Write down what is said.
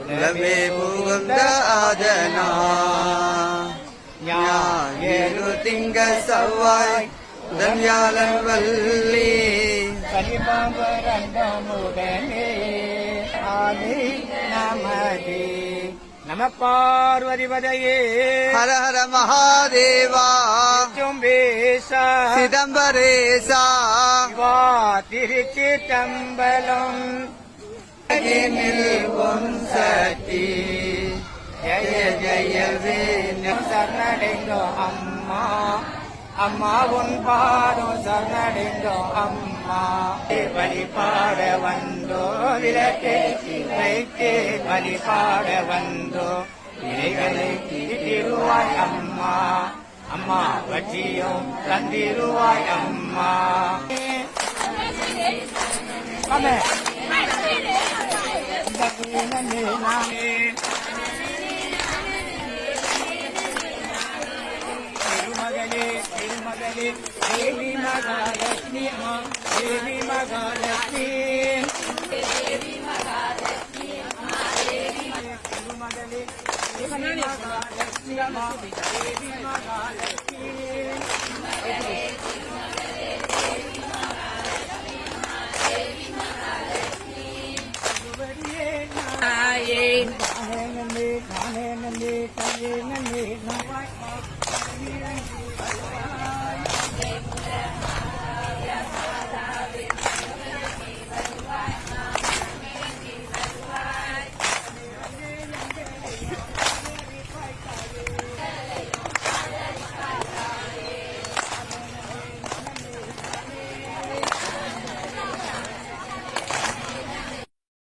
உலமே புகுந்த ஆதனா ஞாயிறு திங்கள் செவ்வாய் புதன்வியாழன் வள்ளி கலிபாம்பரண்டமுடனே ஆதி நமதி நம பார்வதிபதையே ஹர ஹர மகாதேவா சும்பேசா சிதம்பரேசா வா திருச்சி தம்பலம் சக்தி ஜய ஜய வேணும் சரணடைந்தோ அம்மா அம்மா உன் பாதம் சரணடைந்தோ அம்மா வழிபாட வந்தோ விளக்கே வைத்தே வழிபாட வந்தோ இறைகளை திருவாய் அம்மா அம்மா வச்சியும் தந்திருவாய் அம்மா திருமகளே திருமகளே தேவி மகாலட்சுமி தேவி மகாலட்சுமி திருமகளே தேவி மகாலட்சுமி தேவி மகாலட்சுமி